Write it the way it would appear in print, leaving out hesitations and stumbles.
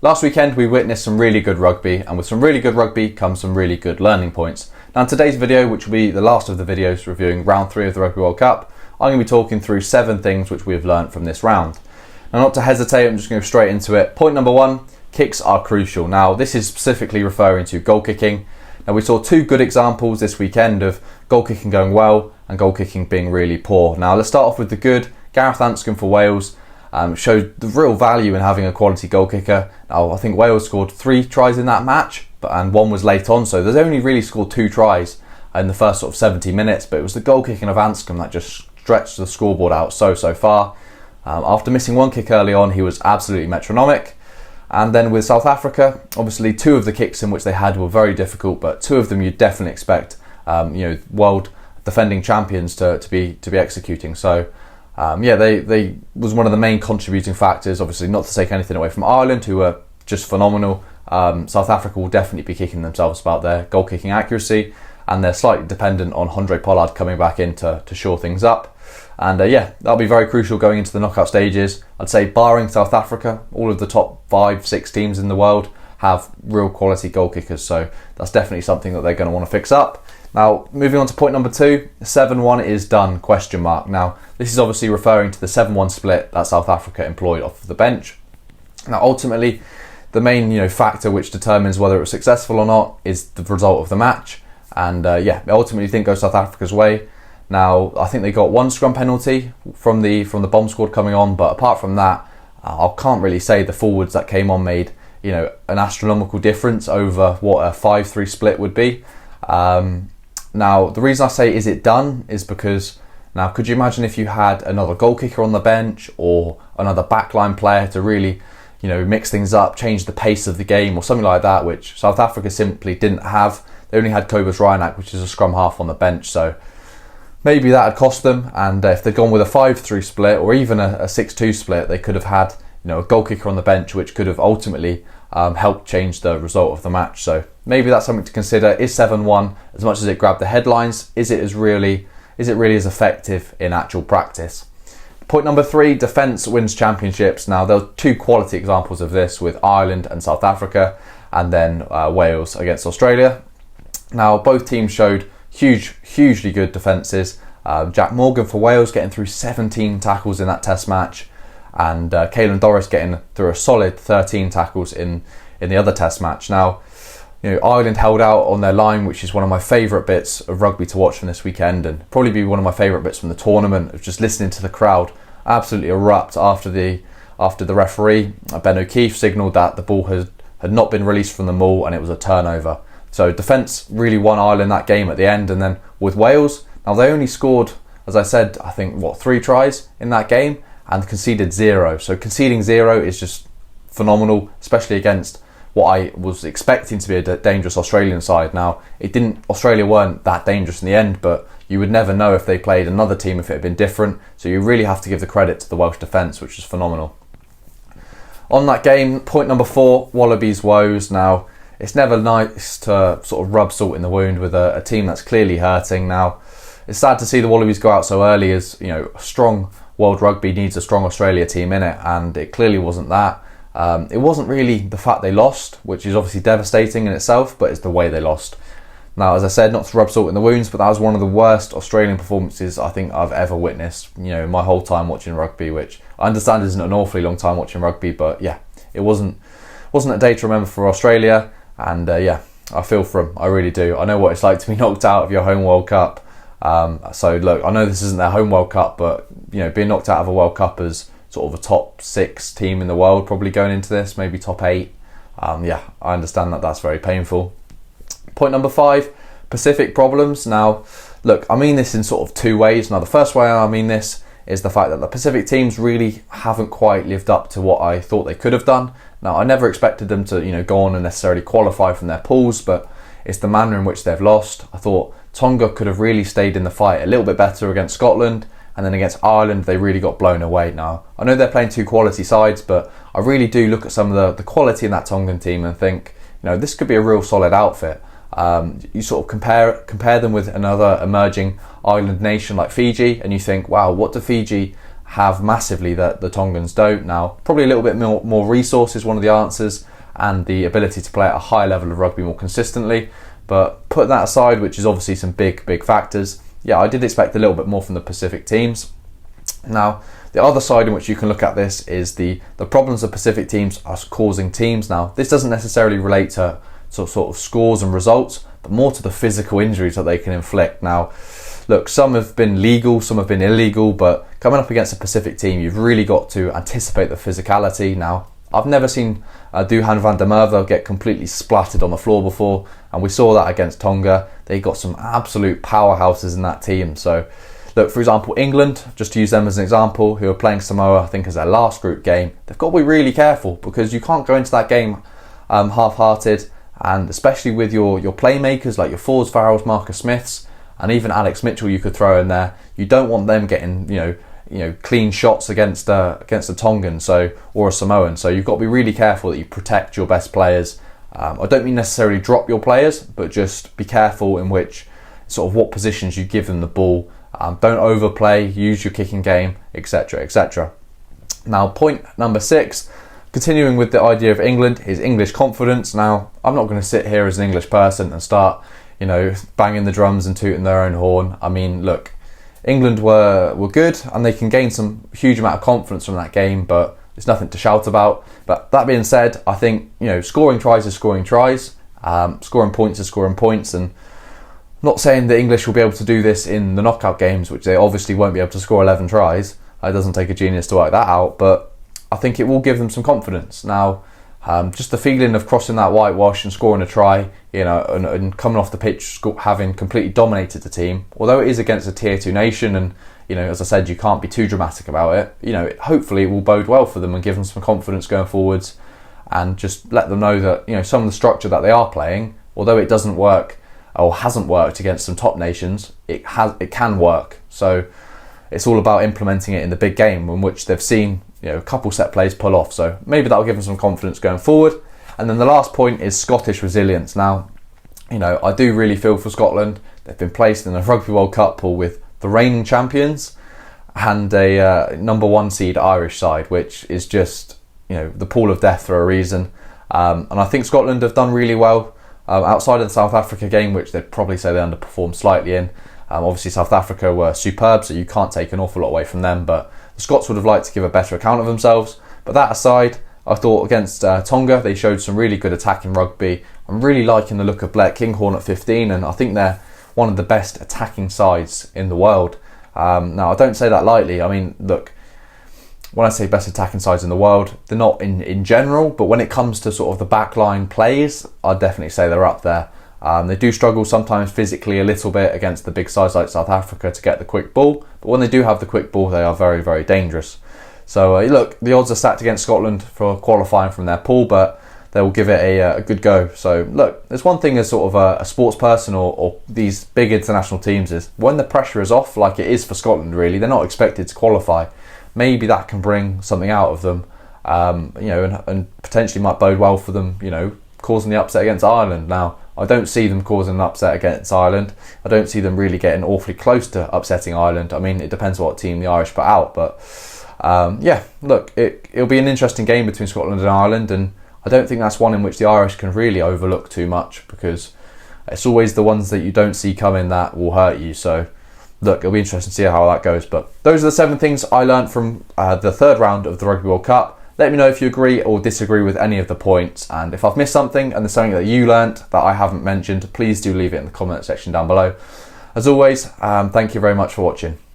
Last weekend we witnessed some really good rugby, and with some really good rugby comes some really good learning points. Now in today's video, which will be the last of the videos reviewing round 3 of the Rugby World Cup, I'm going to be talking through 7 things which we have learnt from this round. Now not to hesitate, I'm just going to go straight into it. Point number 1, kicks are crucial. Now this is specifically referring to goal kicking. Now we saw 2 good examples this weekend of goal kicking going well and goal kicking being really poor. Now let's start off with the good. Gareth Anscombe for Wales showed the real value in having a quality goal kicker. Now I think Wales scored 3 tries in that match, and 1 was late on, so there's only really scored 2 tries in the first sort of 70 minutes, but it was the goal kicking of Anscombe that just stretched the scoreboard out so far. After missing 1 kick early on, he was absolutely metronomic. And then with South Africa, obviously 2 of the kicks in which they had were very difficult, but 2 of them you'd definitely expect world defending champions to be executing. So they was one of the main contributing factors. Obviously, not to take anything away from Ireland, who were just phenomenal. South Africa will definitely be kicking themselves about their goal kicking accuracy, and they're slightly dependent on Handré Pollard coming back in to shore things up. And that'll be very crucial going into the knockout stages. I'd say barring South Africa, all of the top 5-6 teams in the world have real quality goal kickers, so that's definitely something that they're going to want to fix up. Now, moving on to point number 2, 7-1 is done, ? Now, this is obviously referring to the 7-1 split that South Africa employed off of the bench. Now, ultimately, the main factor which determines whether it was successful or not is the result of the match. And it ultimately didn't go South Africa's way. Now, I think they got 1 scrum penalty from the bomb squad coming on, but apart from that, I can't really say the forwards that came on made an astronomical difference over what a 5-3 split would be. Now, the reason I say is it done is because, now could you imagine if you had another goal kicker on the bench or another backline player to really mix things up, change the pace of the game or something like that, which South Africa simply didn't have. They only had Cobus Reinach, which is a scrum half, on the bench, so maybe that had cost them. And if they'd gone with a 5-3 split or even a 6-2 split, they could have had a goal kicker on the bench, which could have ultimately helped change the result of the match. So maybe that's something to consider. Is 7-1, as much as it grabbed the headlines, is it really as effective in actual practice? Point number 3, defence wins championships. Now there were 2 quality examples of this with Ireland and South Africa, and then Wales against Australia. Now both teams showed hugely good defences. Jack Morgan for Wales getting through 17 tackles in that test match, and Caelan Doris getting through a solid 13 tackles in the other test match. Now, Ireland held out on their line, which is one of my favourite bits of rugby to watch from this weekend, and probably be one of my favourite bits from the tournament, of just listening to the crowd absolutely erupt after the referee, Ben O'Keefe, signalled that the ball had not been released from the maul and it was a turnover. So defence really won Ireland that game at the end. And then with Wales, now they only scored, as I said, I think 3 tries in that game and conceded 0. So conceding 0 is just phenomenal, especially against what I was expecting to be a dangerous Australian side. Now Australia weren't that dangerous in the end, but you would never know if they played another team if it had been different. So you really have to give the credit to the Welsh defence, which is phenomenal. On that game, point number 4, Wallabies Woes. Now, it's never nice to sort of rub salt in the wound with a team that's clearly hurting. Now, it's sad to see the Wallabies go out so early, as a strong World Rugby needs a strong Australia team in it, and it clearly wasn't that. It wasn't really the fact they lost, which is obviously devastating in itself, but it's the way they lost. Now, as I said, not to rub salt in the wounds, but that was one of the worst Australian performances I think I've ever witnessed, in my whole time watching rugby, which I understand isn't an awfully long time watching rugby, but yeah, it wasn't a day to remember for Australia. And I feel for them, I really do. I know what it's like to be knocked out of your home World Cup. So look, I know this isn't their home World Cup, but being knocked out of a World Cup as sort of a top 6 team in the world, probably going into this, maybe top 8. I understand that that's very painful. Point number 5, Pacific problems. Now, look, I mean this in sort of 2 ways. Now, the first way I mean this is the fact that the Pacific teams really haven't quite lived up to what I thought they could have done. Now, I never expected them to, go on and necessarily qualify from their pools, but it's the manner in which they've lost. I thought Tonga could have really stayed in the fight a little bit better against Scotland, and then against Ireland, they really got blown away. Now, I know they're playing 2 quality sides, but I really do look at some of the quality in that Tongan team and think, this could be a real solid outfit. You sort of compare them with another emerging island nation like Fiji, and you think, wow, what do Fiji have massively that the Tongans don't? Now, probably a little bit more resource is one of the answers, and the ability to play at a high level of rugby more consistently. But put that aside, which is obviously some big factors, yeah, I did expect a little bit more from the Pacific teams. Now, the other side in which you can look at this is the problems the Pacific teams are causing teams. Now, this doesn't necessarily relate to sort of scores and results, but more to the physical injuries that they can inflict. Now, look, some have been legal, some have been illegal, but coming up against a Pacific team, you've really got to anticipate the physicality. Now, I've never seen Duhan van der Merwe get completely splattered on the floor before, and we saw that against Tonga. They got some absolute powerhouses in that team. So, look, for example, England, just to use them as an example, who are playing Samoa, I think, as their last group game, they've got to be really careful, because you can't go into that game half-hearted, and especially with your playmakers like your Fords, Farrells, Marcus Smiths, and even Alex Mitchell you could throw in there. You don't want them getting clean shots against a Tongan or a Samoan. So you've got to be really careful that you protect your best players. I don't mean necessarily drop your players, but just be careful in which sort of what positions you give them the ball. Don't overplay, use your kicking game, etc, etc. Now, point number 6, continuing with the idea of England, is English confidence. Now, I'm not going to sit here as an English person and start, banging the drums and tooting their own horn. I mean, look, England were good, and they can gain some huge amount of confidence from that game, but it's nothing to shout about. But that being said, I think, scoring tries is scoring tries, scoring points is scoring points, and I'm not saying the English will be able to do this in the knockout games, which they obviously won't be able to score 11 tries. It doesn't take a genius to work that out, but I think it will give them some confidence. Now, just the feeling of crossing that whitewash and scoring a try, and coming off the pitch having completely dominated the team, although it is against a tier 2 nation, and as I said, you can't be too dramatic about it. Hopefully it will bode well for them and give them some confidence going forwards, and just let them know that some of the structure that they are playing, although it doesn't work or hasn't worked against some top nations, it can work. So it's all about implementing it in the big game, in which they've seen a couple set plays pull off. So maybe that'll give them some confidence going forward. And then the last point is Scottish resilience. Now, I do really feel for Scotland. They've been placed in a Rugby World Cup pool with the reigning champions and a number 1 seed Irish side, which is just the pool of death for a reason. And I think Scotland have done really well outside of the South Africa game, which they'd probably say they underperformed slightly in. Obviously South Africa were superb, so you can't take an awful lot away from them, but the Scots would have liked to give a better account of themselves. But that aside, I thought against Tonga, they showed some really good attacking rugby. I'm really liking the look of Blair Kinghorn at 15, and I think they're one of the best attacking sides in the world. Now, I don't say that lightly. I mean, look, when I say best attacking sides in the world, they're not in general, but when it comes to sort of the backline plays, I'd definitely say they're up there. They do struggle sometimes physically a little bit against the big sides like South Africa to get the quick ball, but when they do have the quick ball, they are very, very dangerous. So look, the odds are stacked against Scotland for qualifying from their pool, but they will give it a good go. So look, there's one thing as sort of a sports person or these big international teams is when the pressure is off, like it is for Scotland really, they're not expected to qualify. Maybe that can bring something out of them, and potentially might bode well for them, causing the upset against Ireland. Now, I don't see them causing an upset against Ireland. I don't see them really getting awfully close to upsetting Ireland. I mean, it depends what team the Irish put out, but look, it'll be an interesting game between Scotland and Ireland, and I don't think that's one in which the Irish can really overlook too much, because it's always the ones that you don't see coming that will hurt you. So look, it'll be interesting to see how that goes. But those are the 7 things I learned from the 3rd round of the Rugby World Cup. Let me know if you agree or disagree with any of the points, and if I've missed something and there's something that you learnt that I haven't mentioned, please do leave it in the comment section down below. As always, thank you very much for watching.